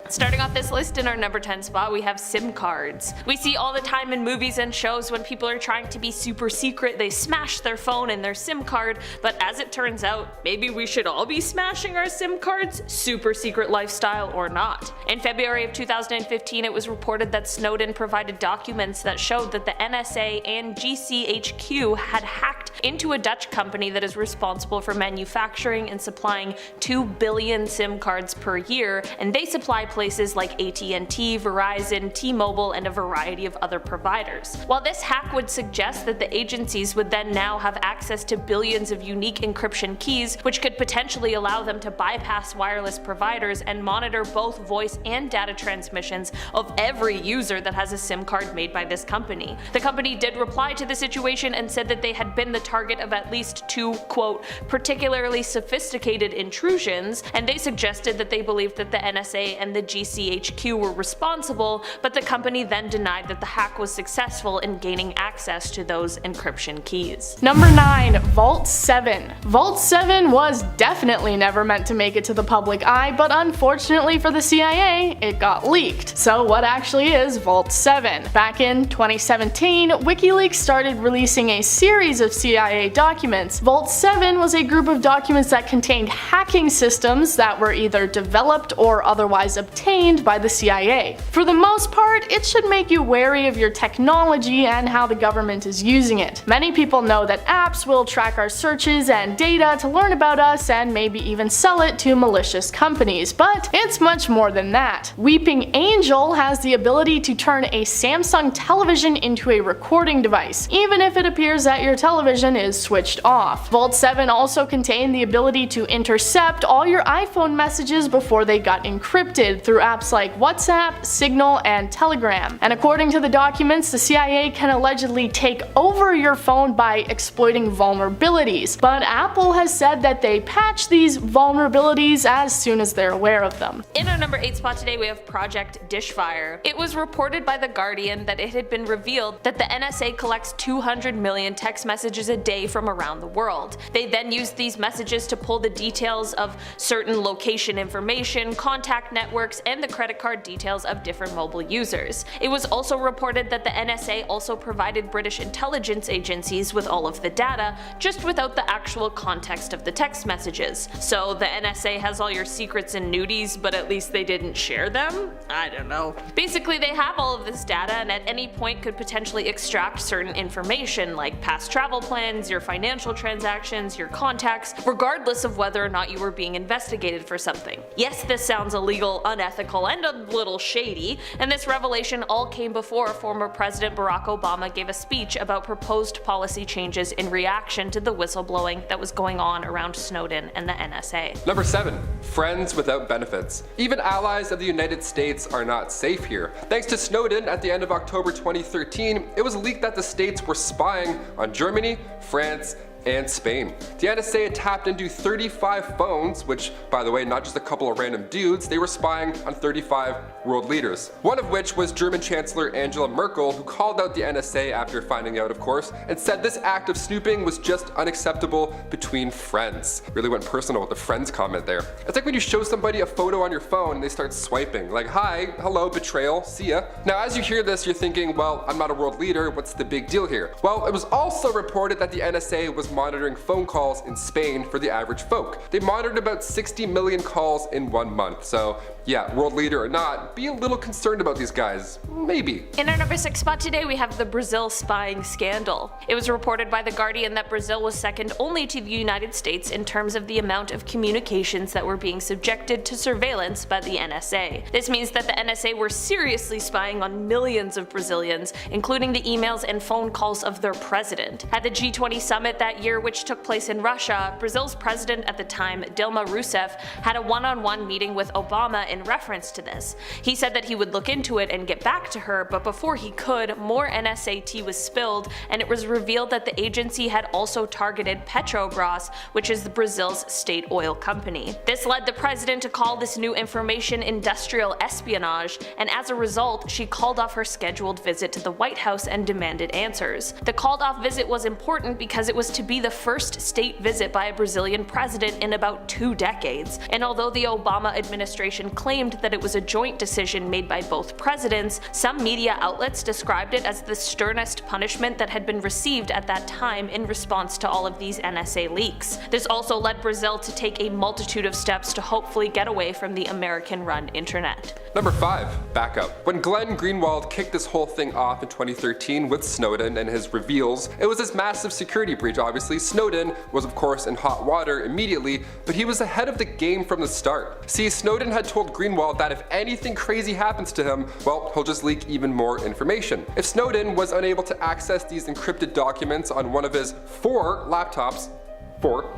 Starting off this list in our number 10 spot, we have SIM cards. We see all the time in movies and shows when people are trying to be super secret, they smash their phone and their SIM card, but as it turns out, maybe we should all be smashing our SIM cards, super secret lifestyle or not. In February of 2015, it was reported that Snowden provided documents that showed that the NSA and GCHQ had hacked into a Dutch company that is responsible for manufacturing and supplying 2 billion SIM cards per year, and they supply places like AT&T, Verizon, T-Mobile, and a variety of other providers. While this hack would suggest that the agencies would then now have access to billions of unique encryption keys, which could potentially allow them to bypass wireless providers and monitor both voice and data transmissions of every user that has a SIM card made by this company. The company did reply to the situation and said that they had been the target of at least 2, quote, particularly sophisticated intrusions, and they suggested that they believed that the NSA and the GCHQ were responsible, but the company then denied that the hack was successful in gaining access to those encryption keys. Number 9. Vault 7. Vault 7 was definitely never meant to make it to the public eye, but unfortunately for the CIA, it got leaked. So what actually is Vault 7? Back in 2017, Wikileaks started releasing a series of CIA documents. Vault 7 was a group of documents that contained hacking systems that were either developed or otherwise obtained by the CIA. For the most part, it should make you wary of your technology and how the government is using it. Many people know that apps will track our searches and data to learn about us and maybe even sell it to malicious companies, but it's much more than that. Weeping Angel has the ability to turn a Samsung television into a recording device, even if it appears that your television is switched off. Vault 7 also contained the ability to intercept all your iPhone messages before they got encrypted through apps like WhatsApp, Signal, and Telegram. And according to the documents, the CIA can allegedly take over your phone by exploiting vulnerabilities, but Apple has said that they patch these vulnerabilities as soon as they're aware of them. In our number 8 spot today, we have Project Dishfire. It was reported by The Guardian that it had been revealed that the NSA collects 200 million text messages a day from around the world. They then use these messages to pull the details of certain location information, contact networks, and the credit card details of different mobile users. It was also reported that the NSA also provided British intelligence agencies with all of the data, just without the actual context of the text messages. So the NSA has all your secrets and nudies, but at least they didn't share them? I don't know. Basically, they have all of this data and at any point could potentially extract certain information like past travel plans, your financial transactions, your contacts, regardless of whether or not you were being investigated for something. Yes, this sounds illegal, unethical, and a little shady, and this revelation all came before former President Barack Obama gave a speech about proposed policy changes in reaction to the whistleblowing that was going on around Snowden and the NSA. Number 7. Friends without benefits. Even allies of the United States are not safe here. Thanks to Snowden, at the end of October 2013, it was leaked that the states were spying on Germany, France, and Spain. The NSA had tapped into 35 phones, which, by the way, not just a couple of random dudes, they were spying on 35 world leaders. One of which was German Chancellor Angela Merkel, who called out the NSA after finding out, of course, and said this act of snooping was just unacceptable between friends. Really went personal with the friends comment there. It's like when you show somebody a photo on your phone and they start swiping, like, hi, hello, betrayal, see ya. Now, as you hear this, you're thinking, well, I'm not a world leader, what's the big deal here? Well, it was also reported that the NSA was monitoring phone calls in Spain for the average folk. They monitored about 60 million calls in 1 month, so yeah, world leader or not, be a little concerned about these guys, maybe. In our number 6 spot today, we have the Brazil spying scandal. It was reported by The Guardian that Brazil was second only to the United States in terms of the amount of communications that were being subjected to surveillance by the NSA. This means that the NSA were seriously spying on millions of Brazilians, including the emails and phone calls of their president. At the G20 summit that year, which took place in Russia, Brazil's president at the time, Dilma Rousseff, had a one-on-one meeting with Obama in reference to this. He said that he would look into it and get back to her, but before he could, more NSA tea was spilled, and it was revealed that the agency had also targeted Petrobras, which is Brazil's state oil company. This led the president to call this new information industrial espionage, and as a result, she called off her scheduled visit to the White House and demanded answers. The called off visit was important because it was to be the first state visit by a Brazilian president in about 2 decades, and although the Obama administration claimed that it was a joint decision made by both presidents, some media outlets described it as the sternest punishment that had been received at that time in response to all of these NSA leaks. This also led Brazil to take a multitude of steps to hopefully get away from the American-run internet. Number 5. Backup. When Glenn Greenwald kicked this whole thing off in 2013 with Snowden and his reveals, it was this massive security breach obviously. Snowden was of course in hot water immediately, but he was ahead of the game from the start. See, Snowden had told Greenwald that if anything crazy happens to him, well, he'll just leak even more information. If Snowden was unable to access these encrypted documents on one of his 4 laptops,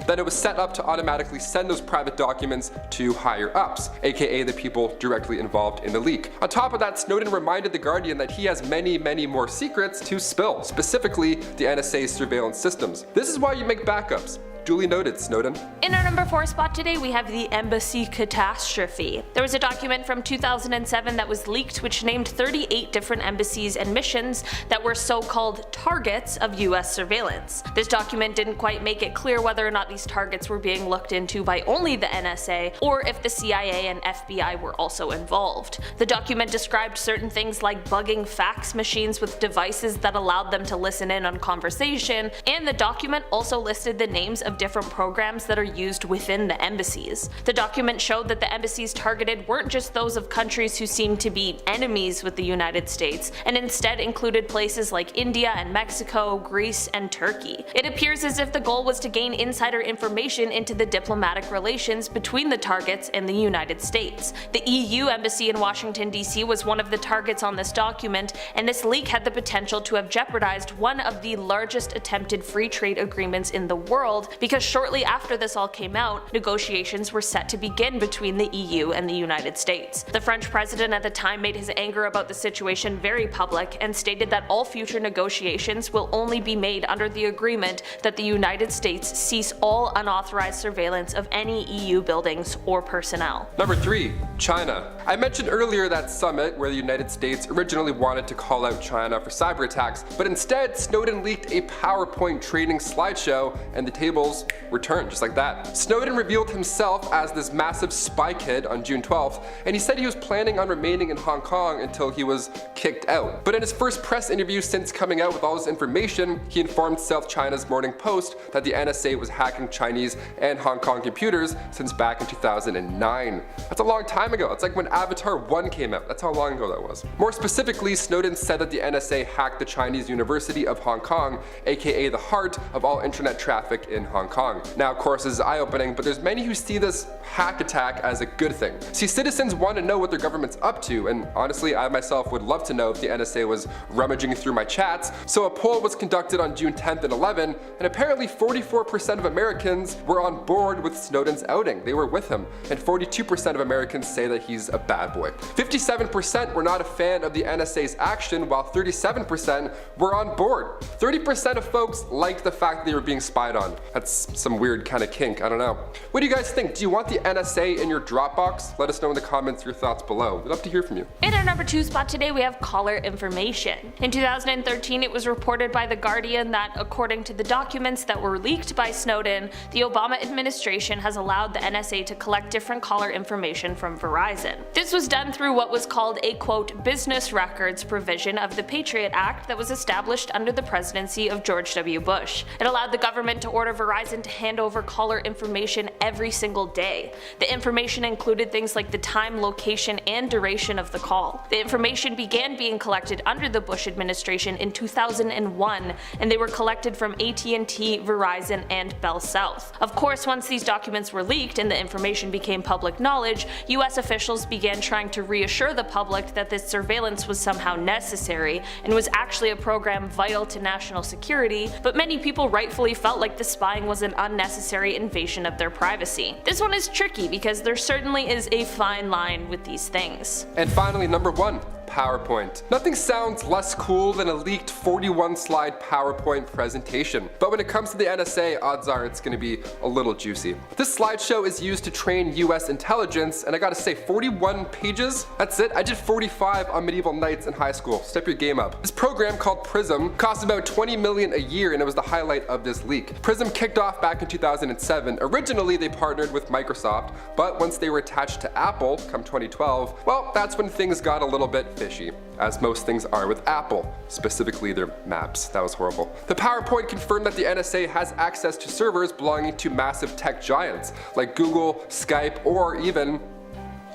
then it was set up to automatically send those private documents to higher ups, aka the people directly involved in the leak. On top of that, Snowden reminded The Guardian that he has many more secrets to spill, specifically the NSA's surveillance systems. This is why you make backups. Duly noted, Snowden. In our number 4 spot today, we have the embassy catastrophe. There was a document from 2007 that was leaked which named 38 different embassies and missions that were so-called targets of US surveillance. This document didn't quite make it clear whether or not these targets were being looked into by only the NSA or if the CIA and FBI were also involved. The document described certain things like bugging fax machines with devices that allowed them to listen in on conversation, and the document also listed the names of different programs that are used within the embassies. The document showed that the embassies targeted weren't just those of countries who seemed to be enemies with the United States, and instead included places like India and Mexico, Greece, and Turkey. It appears as if the goal was to gain insider information into the diplomatic relations between the targets and the United States. The EU embassy in Washington, DC was one of the targets on this document, and this leak had the potential to have jeopardized one of the largest attempted free trade agreements in the world, because shortly after this all came out, negotiations were set to begin between the EU and the United States. The French president at the time made his anger about the situation very public and stated that all future negotiations will only be made under the agreement that the United States cease all unauthorized surveillance of any EU buildings or personnel. Number 3. China. I mentioned earlier that summit where the United States originally wanted to call out China for cyber attacks, but instead Snowden leaked a PowerPoint training slideshow and the tables returned just like that. Snowden revealed himself as this massive spy kid on June 12th, and he said he was planning on remaining in Hong Kong until he was kicked out. But in his first press interview since coming out with all this information, he informed South China's Morning Post that the NSA was hacking Chinese and Hong Kong computers since back in 2009. That's a long time ago. It's like when Avatar 1 came out. That's how long ago that was. More specifically, Snowden said that the NSA hacked the Chinese University of Hong Kong, aka the heart of all internet traffic in Hong Kong. Now of course this is eye-opening, but there's many who see this hack attack as a good thing. See, citizens want to know what their government's up to, and honestly I myself would love to know if the NSA was rummaging through my chats. So a poll was conducted on June 10th and 11, and apparently 44% of Americans were on board with Snowden's outing. They were with him, and 42% of Americans say that he's a bad boy. 57% were not a fan of the NSA's action, while 37% were on board. 30% of folks liked the fact that they were being spied on. That's some weird kind of kink, I don't know. What do you guys think? Do you want the NSA in your Dropbox? Let us know in the comments your thoughts below. We'd love to hear from you. In our number 2 spot today, we have caller information. In 2013, it was reported by The Guardian that, according to the documents that were leaked by Snowden, the Obama administration has allowed the NSA to collect different caller information from Verizon. This was done through what was called a quote business records provision of the Patriot Act that was established under the presidency of George W. Bush. It allowed the government to order Verizon to hand over caller information every single day. The information included things like the time, location, and duration of the call. The information began being collected under the Bush administration in 2001, and they were collected from AT&T, Verizon, and Bell South. Of course, once these documents were leaked and the information became public knowledge, US officials began trying to reassure the public that this surveillance was somehow necessary and was actually a program vital to national security, but many people rightfully felt like the spying was an unnecessary invasion of their privacy. This one is tricky because there certainly is a fine line with these things. And finally, number 1. PowerPoint. Nothing sounds less cool than a leaked 41-slide PowerPoint presentation. But when it comes to the NSA, odds are it's going to be a little juicy. This slideshow is used to train US intelligence, and I gotta say, 41 pages? That's it? I did 45 on medieval knights in high school. Step your game up. This program called PRISM cost about $20 million a year, and it was the highlight of this leak. PRISM kicked off back in 2007. Originally, they partnered with Microsoft, but once they were attached to Apple come 2012, well, that's when things got a little bit fishy, as most things are with Apple, specifically their maps. That was horrible. The PowerPoint confirmed that the NSA has access to servers belonging to massive tech giants like Google, Skype, or even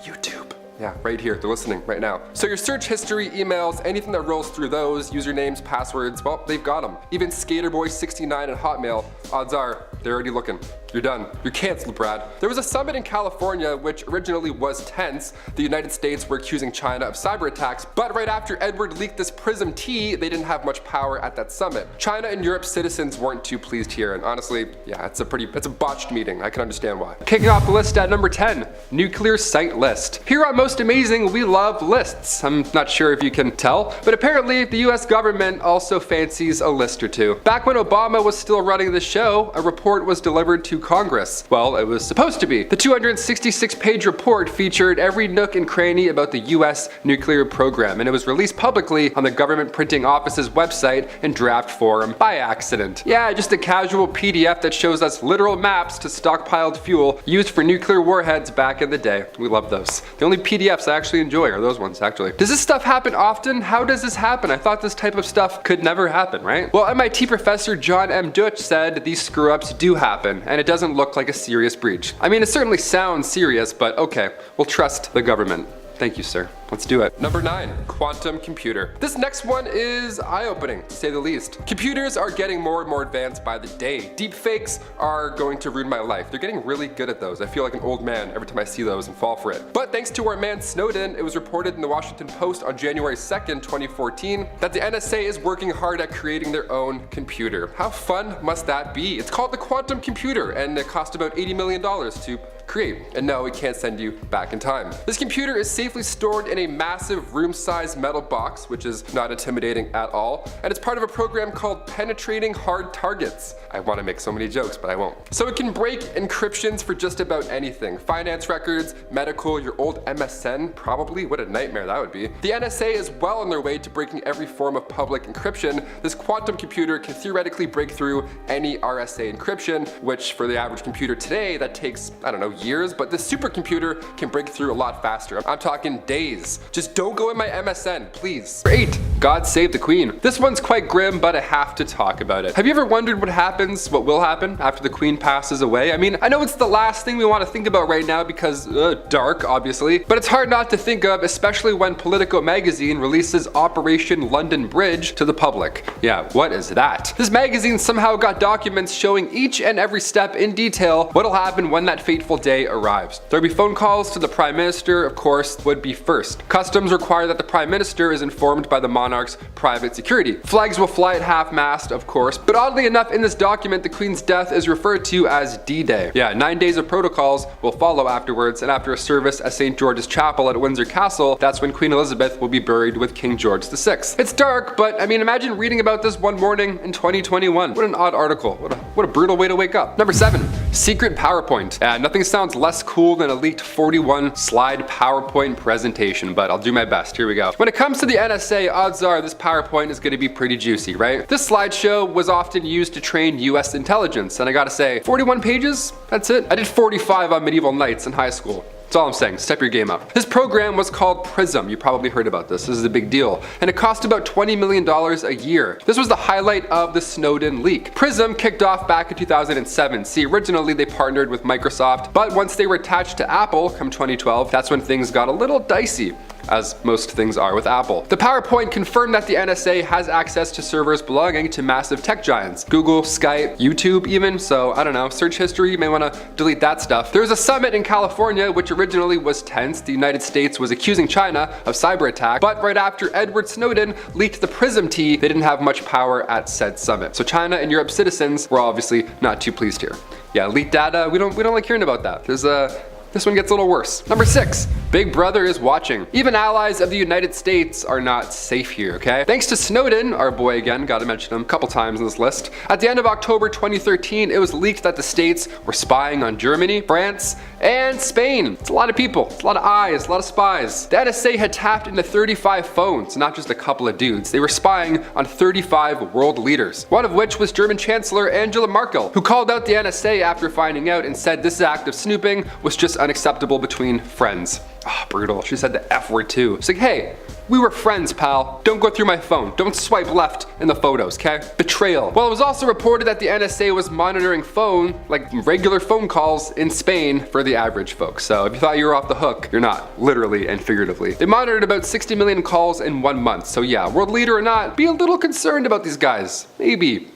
YouTube. Yeah, right here, they're listening right now. So your search history, emails, anything that rolls through those, usernames, passwords, well, they've got them. Even Skaterboy69 at Hotmail, odds are they're already looking. You're done. You're canceled, Brad. There was a summit in California which originally was tense. The United States were accusing China of cyber attacks, but right after Edward leaked this PRISM tea, they didn't have much power at that summit. China and Europe's citizens weren't too pleased here, and honestly, yeah, it's a botched meeting. I can understand why. Kicking off the list at number 10, nuclear site list. Here on Most Amazing, we love lists. I'm not sure if you can tell, but apparently the US government also fancies a list or two. Back when Obama was still running the show, a report was delivered to Congress. Well, it was supposed to be. The 266-page report featured every nook and cranny about the US nuclear program, and it was released publicly on the government printing office's website in draft form by accident. Yeah, just a casual PDF that shows us literal maps to stockpiled fuel used for nuclear warheads back in the day. We love those. The only PDFs I actually enjoy are those ones, actually. Does this stuff happen often? How does this happen? I thought this type of stuff could never happen, right? Well, MIT professor John M. Deutsch said these screw-ups do happen, and it doesn't look like a serious breach. I mean, it certainly sounds serious, but okay, we'll trust the government. Thank you, sir. Let's do it. Number 9, quantum computer. This next one is eye-opening, to say the least. Computers are getting more and more advanced by the day. Deepfakes are going to ruin my life. They're getting really good at those. I feel like an old man every time I see those and fall for it. But thanks to our man Snowden, it was reported in the Washington Post on January 2nd, 2014, that the NSA is working hard at creating their own computer. How fun must that be? It's called the quantum computer, and it cost about $80 million to create. And no, it can't send you back in time. This computer is safely stored in a massive room-sized metal box, which is not intimidating at all, and it's part of a program called Penetrating Hard Targets. I want to make so many jokes, but I won't. So it can break encryptions for just about anything. Finance records, medical, your old MSN, probably. What a nightmare that would be. The NSA is well on their way to breaking every form of public encryption. This quantum computer can theoretically break through any RSA encryption, which for the average computer today, that takes, I don't know, years, but this supercomputer can break through a lot faster. I'm talking days. Just don't go in my MSN, please. Number 8, God Save the Queen. This one's quite grim, but I have to talk about it. Have you ever wondered what will happen after the Queen passes away? I mean, I know it's the last thing we want to think about right now because dark, obviously, but it's hard not to think of, especially when Politico magazine releases Operation London Bridge to the public. Yeah, what is that? This magazine somehow got documents showing each and every step in detail what'll happen when that fateful day arrives. There'll be phone calls to the Prime Minister, of course, would be first. Customs require that the Prime Minister is informed by the monarch's private security. Flags will fly at half-mast, of course, but oddly enough in this document the Queen's death is referred to as D-Day. Yeah, 9 days of protocols will follow afterwards, and after a service at St. George's Chapel at Windsor Castle, that's when Queen Elizabeth will be buried with King George VI. It's dark, but I mean, imagine reading about this one morning in 2021. What an odd article. What a brutal way to wake up. Number 7, secret PowerPoint. Nothing sounds less cool than a leaked 41-slide PowerPoint presentation, but I'll do my best. Here we go. When it comes to the NSA, odds are this PowerPoint is going to be pretty juicy, right? This slideshow was often used to train US intelligence, and I gotta say, 41 pages? That's it. I did 45 on medieval knights in high school. That's all I'm saying, step your game up. This program was called PRISM. You probably heard about this. This is a big deal. And it cost about $20 million a year. This was the highlight of the Snowden leak. PRISM kicked off back in 2007. See, originally they partnered with Microsoft, but once they were attached to Apple come 2012, that's when things got a little dicey, as most things are with Apple. The PowerPoint confirmed that the NSA has access to servers belonging to massive tech giants. Google, Skype, YouTube even, so I don't know, search history, you may want to delete that stuff. There was a summit in California which originally was tense. The United States was accusing China of cyber attack, but right after Edward Snowden leaked the PRISM tea, they didn't have much power at said summit. So China and Europe citizens were obviously not too pleased here. Yeah, leaked data, we don't like hearing about that. There's This one gets a little worse. Number 6, Big Brother is watching. Even allies of the United States are not safe here, okay? Thanks to Snowden, our boy again, gotta mention him a couple times in this list. At the end of October 2013, it was leaked that the states were spying on Germany, France, and Spain. It's a lot of people, it's a lot of eyes, a lot of spies. The NSA had tapped into 35 phones, not just a couple of dudes. They were spying on 35 world leaders, one of which was German Chancellor Angela Merkel, who called out the NSA after finding out and said this act of snooping was just unacceptable between friends. Ah, brutal. She said the F word too. She's like, hey, we were friends, pal. Don't go through my phone. Don't swipe left in the photos, okay? Betrayal. Well, it was also reported that the NSA was monitoring regular phone calls in Spain for the average folks. So if you thought you were off the hook, you're not, literally and figuratively. They monitored about 60 million calls in 1 month. So yeah, world leader or not, be a little concerned about these guys. Maybe.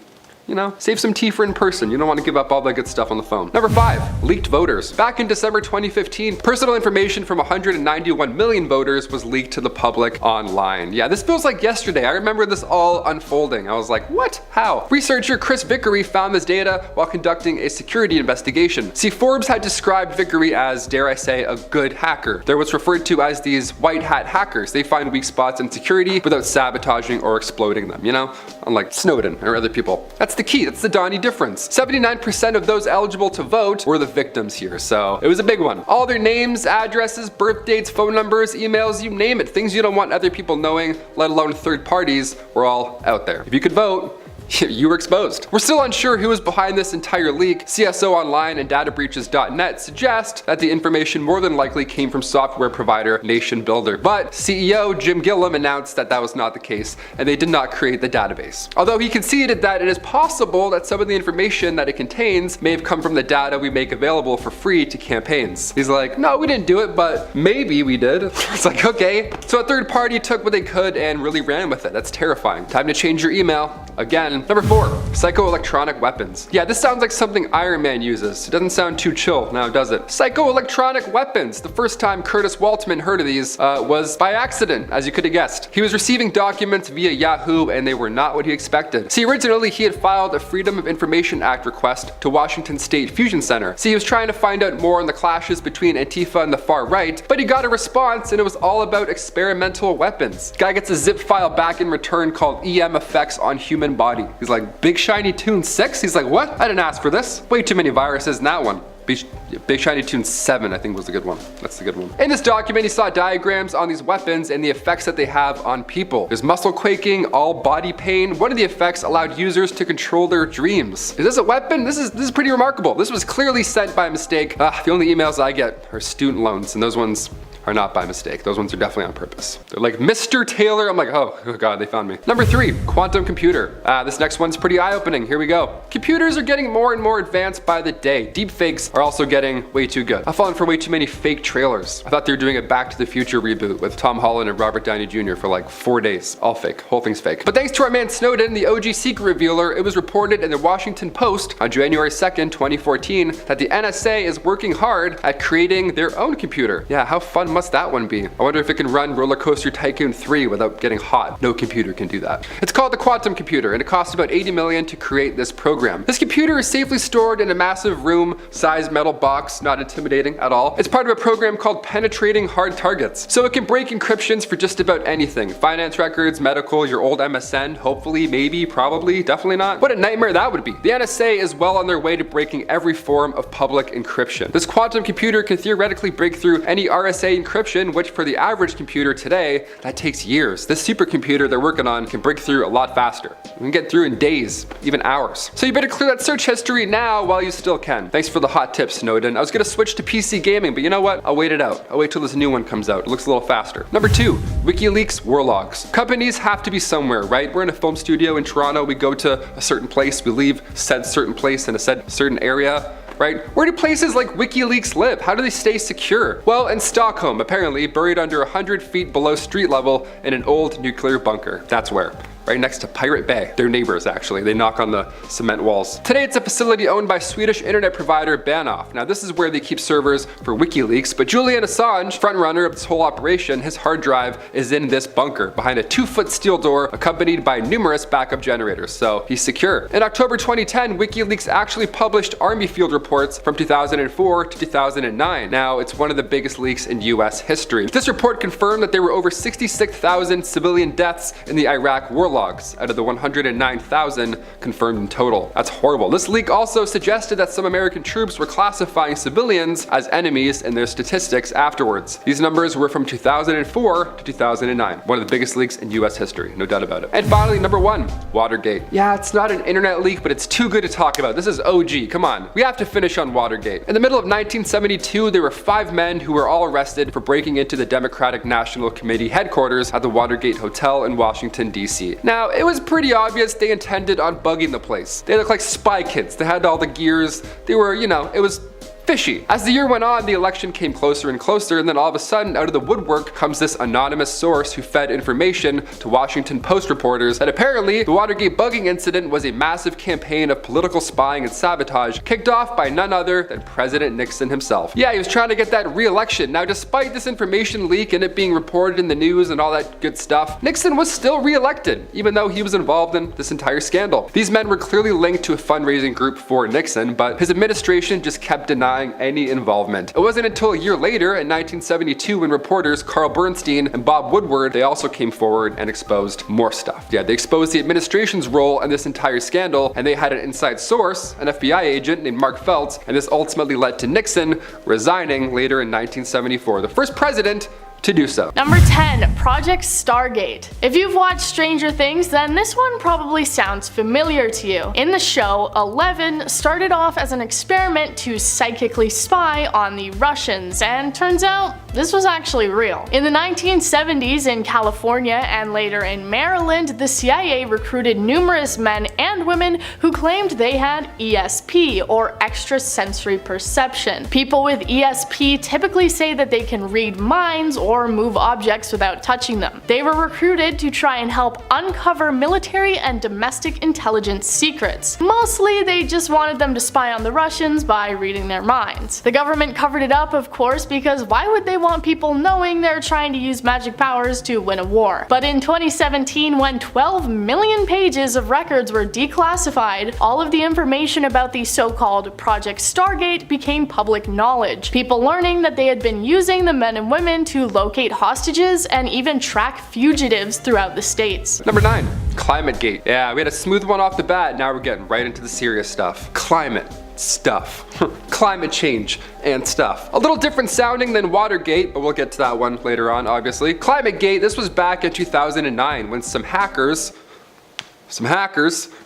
You know, save some tea for in person. You don't want to give up all that good stuff on the phone. Number 5, leaked voters. Back in December 2015, personal information from 191 million voters was leaked to the public online. Yeah, this feels like yesterday. I remember this all unfolding. I was like, what? How? Researcher Chris Vickery found this data while conducting a security investigation. See, Forbes had described Vickery as, dare I say, a good hacker. They're what's referred to as these white hat hackers. They find weak spots in security without sabotaging or exploding them, you know? Unlike Snowden or other people. That's the key, that's the Donnie difference. 79% of those eligible to vote were the victims here, so it was a big one. All their names, addresses, birth dates, phone numbers, emails, you name it, things you don't want other people knowing, let alone third parties, were all out there. If you could vote, you were exposed. We're still unsure who was behind this entire leak. CSO Online and databreaches.net suggest that the information more than likely came from software provider Nation Builder, but CEO Jim Gilliam announced that that was not the case and they did not create the database. Although he conceded that it is possible that some of the information that it contains may have come from the data we make available for free to campaigns. He's like, no, we didn't do it, but maybe we did. It's like, okay. So a third party took what they could and really ran with it. That's terrifying. Time to change your email. Again. Number 4, psychoelectronic weapons. Yeah, this sounds like something Iron Man uses. It doesn't sound too chill now, does it? Psychoelectronic weapons. The first time Curtis Waltman heard of these was by accident, as you could have guessed. He was receiving documents via Yahoo and they were not what he expected. See, originally he had filed a Freedom of Information Act request to Washington State Fusion Center. See, he was trying to find out more on the clashes between Antifa and the far right, but he got a response and it was all about experimental weapons. Guy gets a zip file back in return called EM effects on human body. He's like, Big Shiny Tune 6? He's like, what? I didn't ask for this. Way too many viruses in that one. Big Shiny Tune 7, I think, was the good one. That's the good one. In this document, he saw diagrams on these weapons and the effects that they have on people. There's muscle quaking, all body pain. One of the effects allowed users to control their dreams. Is this a weapon? This is pretty remarkable. This was clearly sent by mistake. The only emails I get are student loans, and those ones are not by mistake. Those ones are definitely on purpose. They're like, Mr. Taylor. I'm like, oh God, they found me. Number 3, quantum computer. This next one's pretty eye-opening. Here we go. Computers are getting more and more advanced by the day. Deepfakes are also getting way too good. I've fallen for way too many fake trailers. I thought they were doing a Back to the Future reboot with Tom Holland and Robert Downey Jr. for like 4 days. All fake. Whole thing's fake. But thanks to our man Snowden, the OG secret revealer, it was reported in the Washington Post on January 2nd, 2014, that the NSA is working hard at creating their own computer. Yeah, how fun must that one be? I wonder if it can run Roller Coaster Tycoon 3 without getting hot. No computer can do that. It's called the quantum computer and it costs about $80 million to create this program. This computer is safely stored in a massive room-sized metal box, not intimidating at all. It's part of a program called Penetrating Hard Targets. So it can break encryptions for just about anything. Finance records, medical, your old MSN, hopefully, maybe, probably, definitely not. What a nightmare that would be. The NSA is well on their way to breaking every form of public encryption. This quantum computer can theoretically break through any RSA encryption, which for the average computer today, that takes years. This supercomputer they're working on can break through a lot faster. You can get through in days, even hours. So you better clear that search history now while you still can. Thanks for the hot tips, Snowden. I was gonna switch to PC gaming, but you know what? I'll wait it out. I'll wait till this new one comes out. It looks a little faster. Number 2, Wikileaks war logs. Companies have to be somewhere, right? We're in a film studio in Toronto. We go to a certain place. We leave said certain place in a said certain area. Right? Where do places like Wikileaks live? How do they stay secure? Well, in Stockholm, apparently buried under 100 feet below street level in an old nuclear bunker. That's where. right next to Pirate Bay. They're neighbors actually, they knock on the cement walls. Today it's a facility owned by Swedish internet provider Bahnhof. Now this is where they keep servers for Wikileaks, but Julian Assange, frontrunner of this whole operation, his hard drive is in this bunker behind a 2-foot steel door accompanied by numerous backup generators, so he's secure. In October 2010, Wikileaks actually published Army field reports from 2004 to 2009. Now it's one of the biggest leaks in US history. This report confirmed that there were over 66,000 civilian deaths in the Iraq war logs out of the 109,000 confirmed in total. That's horrible. This leak also suggested that some American troops were classifying civilians as enemies in their statistics afterwards. These numbers were from 2004 to 2009. One of the biggest leaks in US history, no doubt about it. And finally, number 1, Watergate. Yeah, it's not an internet leak, but it's too good to talk about. This is OG, come on. We have to finish on Watergate. In the middle of 1972, there were 5 men who were all arrested for breaking into the Democratic National Committee headquarters at the Watergate Hotel in Washington, D.C. Now, it was pretty obvious they intended on bugging the place. They looked like spy kids. They had all the gears. They were, it was fishy. As the year went on, the election came closer and closer, and then all of a sudden, out of the woodwork comes this anonymous source who fed information to Washington Post reporters that apparently the Watergate bugging incident was a massive campaign of political spying and sabotage kicked off by none other than President Nixon himself. Yeah, he was trying to get that re-election. Now, despite this information leak and it being reported in the news and all that good stuff, Nixon was still re-elected, even though he was involved in this entire scandal. These men were clearly linked to a fundraising group for Nixon, but his administration just kept denying any involvement. It wasn't until a year later in 1972 when reporters Carl Bernstein and Bob Woodward, they also came forward and exposed more stuff. Yeah, they exposed the administration's role in this entire scandal, and they had an inside source, an FBI agent named Mark Feltz, and this ultimately led to Nixon resigning later in 1974, the first president to do so. Number 10, Project Stargate. If you've watched Stranger Things, then this one probably sounds familiar to you. In the show, 11 started off as an experiment to psychically spy on the Russians, and turns out this was actually real. In the 1970s in California and later in Maryland, the CIA recruited numerous men and women who claimed they had ESP, or extrasensory perception. People with ESP typically say that they can read minds or move objects without touching them. They were recruited to try and help uncover military and domestic intelligence secrets. Mostly, they just wanted them to spy on the Russians by reading their minds. The government covered it up, of course, because why would they want people knowing they're trying to use magic powers to win a war? But in 2017, when 12 million pages of records were declassified, all of the information about the so-called Project Stargate became public knowledge. People learning that they had been using the men and women to locate hostages and even track fugitives throughout the states. Number 9, Climategate. Yeah, we had a smooth one off the bat, now we're getting right into the serious stuff. Climate stuff. Climate change and stuff. A little different sounding than Watergate, but we'll get to that one later on, obviously. Climategate, this was back in 2009 when some hackers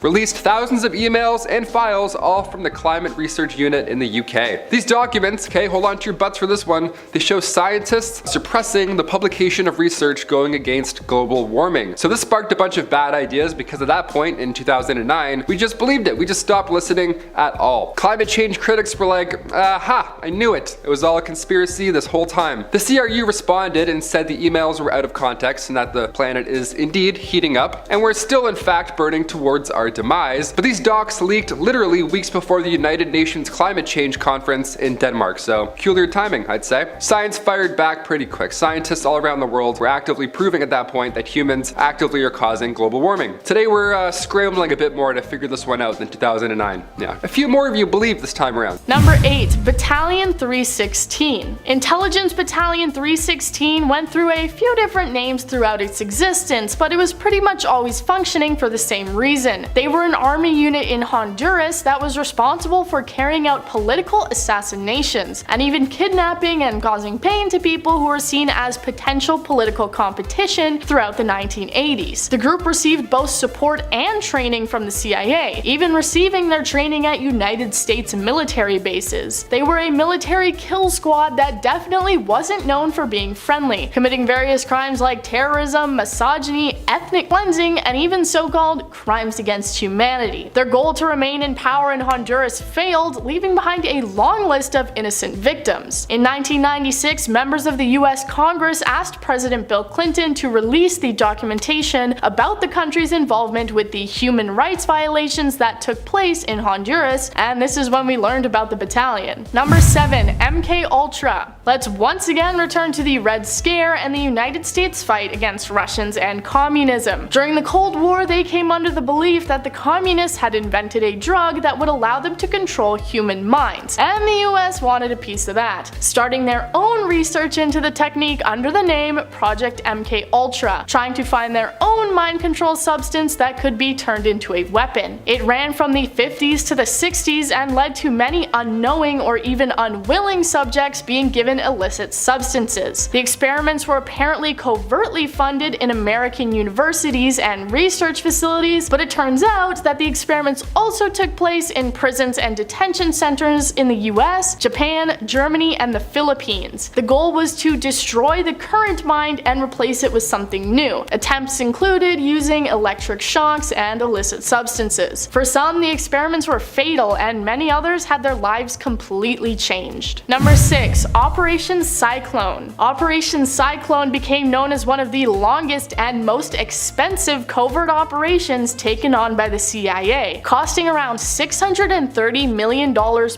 released thousands of emails and files, all from the Climate Research Unit in the UK. These documents, okay, hold on to your butts for this one, they show scientists suppressing the publication of research going against global warming. So this sparked a bunch of bad ideas because at that point in 2009, we just believed it. We just stopped listening at all. Climate change critics were like, aha, I knew it. It was all a conspiracy this whole time. The CRU responded and said the emails were out of context and that the planet is indeed heating up, and we're still in fact burning towards our demise. But these docs leaked literally weeks before the United Nations Climate Change Conference in Denmark, so peculiar timing, I'd say. Science fired back pretty quick. Scientists all around the world were actively proving at that point that humans actively are causing global warming. Today we're scrambling a bit more to figure this one out than 2009. Yeah, a few more of you believe this time around. Number 8, Battalion 316. Intelligence Battalion 316 went through a few different names throughout its existence, but it was pretty much always functioning for the same reason. They were an army unit in Honduras that was responsible for carrying out political assassinations and even kidnapping and causing pain to people who were seen as potential political competition throughout the 1980s. The group received both support and training from the CIA, even receiving their training at United States military bases. They were a military kill squad that definitely wasn't known for being friendly, committing various crimes like terrorism, misogyny, ethnic cleansing, and even so-called called crimes against humanity. Their goal to remain in power in Honduras failed, leaving behind a long list of innocent victims. In 1996, members of the US Congress asked President Bill Clinton to release the documentation about the country's involvement with the human rights violations that took place in Honduras, and this is when we learned about the battalion. Number 7. MKUltra. Let's once again return to the Red Scare and the United States fight against Russians and communism. During the Cold War, they came under the belief that the communists had invented a drug that would allow them to control human minds, and the US wanted a piece of that, starting their own research into the technique under the name Project MKUltra, trying to find their own mind control substance that could be turned into a weapon. It ran from the 50s to the 60s and led to many unknowing or even unwilling subjects being given illicit substances. The experiments were apparently covertly funded in American universities and research facilities, but it turns out that the experiments also took place in prisons and detention centers in the US, Japan, Germany, and the Philippines. The goal was to destroy the current mind and replace it with something new. Attempts included using electric shocks and illicit substances. For some, the experiments were fatal, and many others had their lives completely changed. Number 6. Operation Cyclone. Operation Cyclone became known as one of the longest and most expensive covert operations taken on by the CIA, costing around $630 million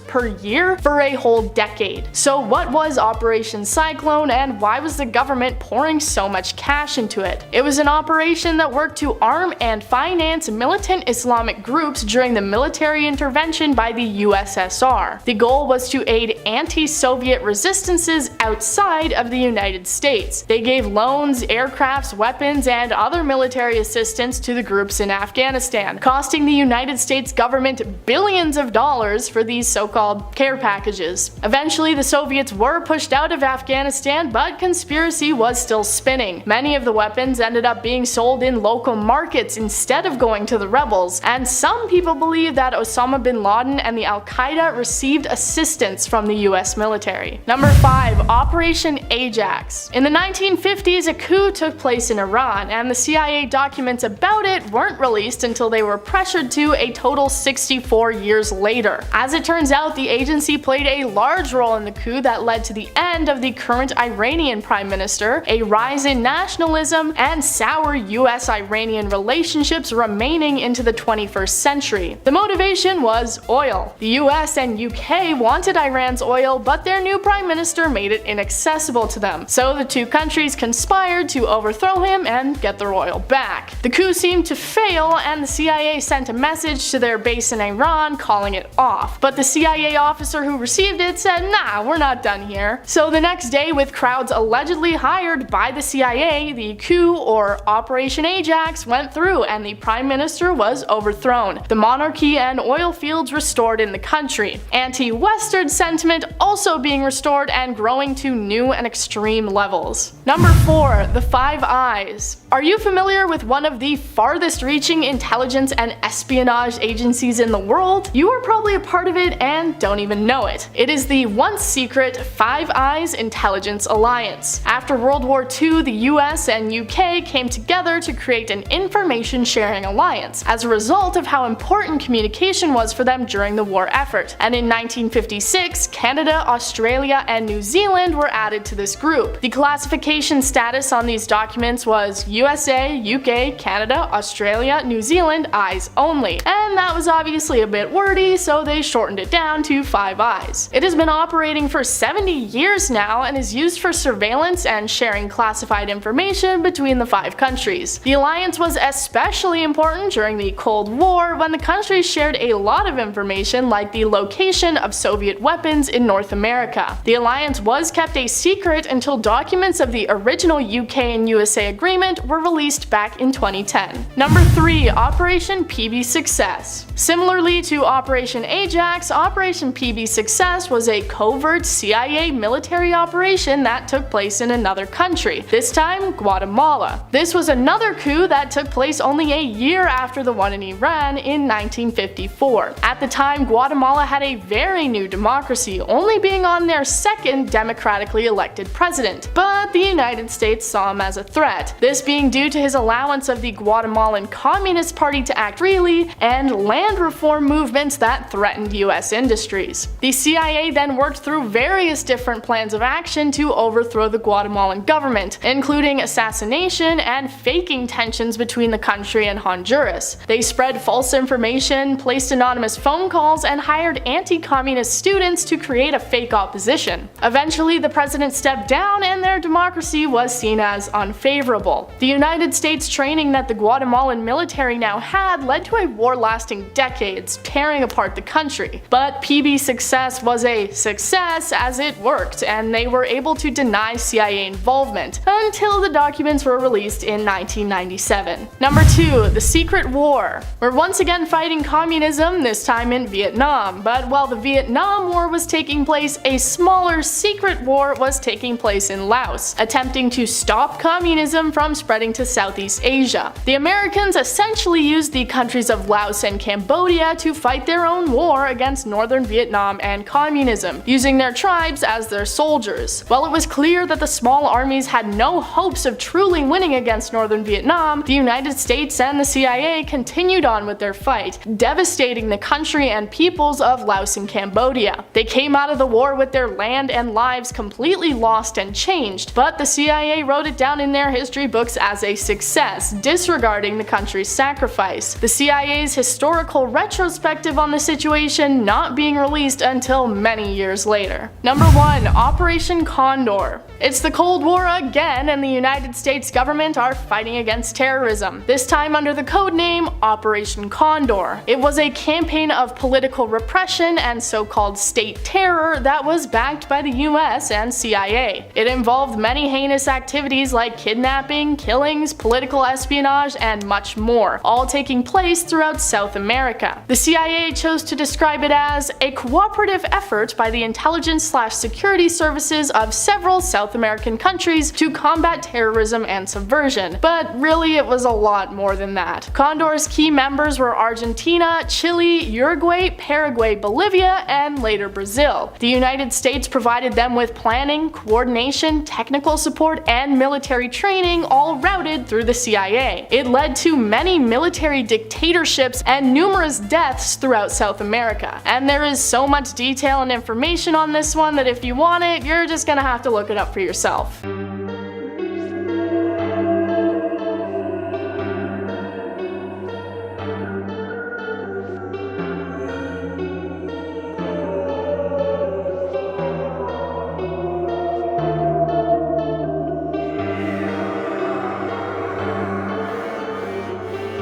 per year for a whole decade. So what was Operation Cyclone, and why was the government pouring so much cash into it? It was an operation that worked to arm and finance militant Islamic groups during the military intervention by the USSR. The goal was to aid anti-Soviet resistances outside of the United States. They gave loans, aircrafts, weapons, and other military assistance to the groups in Afghanistan, costing the United States government billions of dollars for these so-called care packages. Eventually, the Soviets were pushed out of Afghanistan, but conspiracy was still spinning. Many of the weapons ended up being sold in local markets instead of going to the rebels, and some people believe that Osama bin Laden and the Al-Qaeda received assistance from the US military. Number 5. Operation Ajax. In the 1950s, a coup took place in Iran, and the CIA documents about it weren't released until they were pressured to a total 64 years later. As it turns out, the agency played a large role in the coup that led to the end of the current Iranian prime minister, a rise in nationalism, and sour US-Iranian relationships remaining into the 21st century. The motivation was oil. The US and UK wanted Iran's oil, but their new prime minister made it inaccessible to them, so the two countries conspired to overthrow him and get their oil back. The coup seemed to fail, and the CIA sent a message to their base in Iran calling it off, but the CIA officer who received it said, "Nah, we're not done here." So the next day, with crowds allegedly hired by the CIA, the coup, or Operation Ajax, went through and the prime minister was overthrown. The monarchy and oil fields restored in the country. Anti-Western sentiment also being restored and growing to new and extreme levels. Number 4. The Five Eyes. Are you familiar with one of the farthest reaching intelligence and espionage agencies in the world? You are probably a part of it and don't even know it. It is the once secret Five Eyes Intelligence Alliance. After World War II, the US and UK came together to create an information sharing alliance as a result of how important communication was for them during the war effort. And in 1956, Canada, Australia, and New Zealand were added to this group. The classification status on these documents was USA, UK, Canada, Australia, New Zealand, eyes only. And that was obviously a bit wordy, so they shortened it down to Five Eyes. It has been operating for 70 years now and is used for surveillance and sharing classified information between the 5 countries. The alliance was especially important during the Cold War, when the countries shared a lot of information like the location of Soviet weapons in North America. The alliance was kept a secret until documents of the original UK and USA agreement were released back in 2010. Number 3. Operation PB Success. Similarly to Operation Ajax, Operation PB Success was a covert CIA military operation that took place in another country, this time Guatemala. This was another coup that took place only a year after the one in Iran in 1954. At the time, Guatemala had a very new democracy, only being on their second democratically elected president, but the United States saw him as a threat, this being due to his allowance of the Guatemalan Guatemalan Communist Party to act freely, and land reform movements that threatened US industries. The CIA then worked through various different plans of action to overthrow the Guatemalan government, including assassination and faking tensions between the country and Honduras. They spread false information, placed anonymous phone calls, and hired anti-communist students to create a fake opposition. Eventually, the president stepped down and their democracy was seen as unfavorable. The United States training that the Guatemalan military now had led to a war lasting decades, tearing apart the country. But PB's success was a success as it worked, and they were able to deny CIA involvement until the documents were released in 1997. Number 2. The Secret War. We're once again fighting communism, this time in Vietnam, but while the Vietnam War was taking place, a smaller secret war was taking place in Laos, attempting to stop communism from spreading to Southeast Asia. The Americans essentially used the countries of Laos and Cambodia to fight their own war against northern Vietnam and communism, using their tribes as their soldiers. While it was clear that the small armies had no hopes of truly winning against northern Vietnam, the United States and the CIA continued on with their fight, devastating the country and peoples of Laos and Cambodia. They came out of the war with their land and lives completely lost and changed, but the CIA wrote it down in their history books as a success, disregarding the country's sacrifice. The CIA's historical retrospective on the situation not being released until many years later. Number 1. Operation Condor. It's the Cold War again, and the United States government are fighting against terrorism, this time under the codename Operation Condor. It was a campaign of political repression and so-called state terror that was backed by the US and CIA. It involved many heinous activities like kidnapping, killings, political espionage, and much more, all taking place throughout South America. The CIA chose to describe it as a cooperative effort by the intelligence/security services of several South American countries to combat terrorism and subversion, but really it was a lot more than that. Condor's key members were Argentina, Chile, Uruguay, Paraguay, Bolivia, and later Brazil. The United States provided them with planning, coordination, technical support, and military training, all routed through the CIA. It led to many military dictatorships and numerous deaths throughout South America. And there is so much detail and information on this one that if you want it, you're just gonna have to look it up for yourself.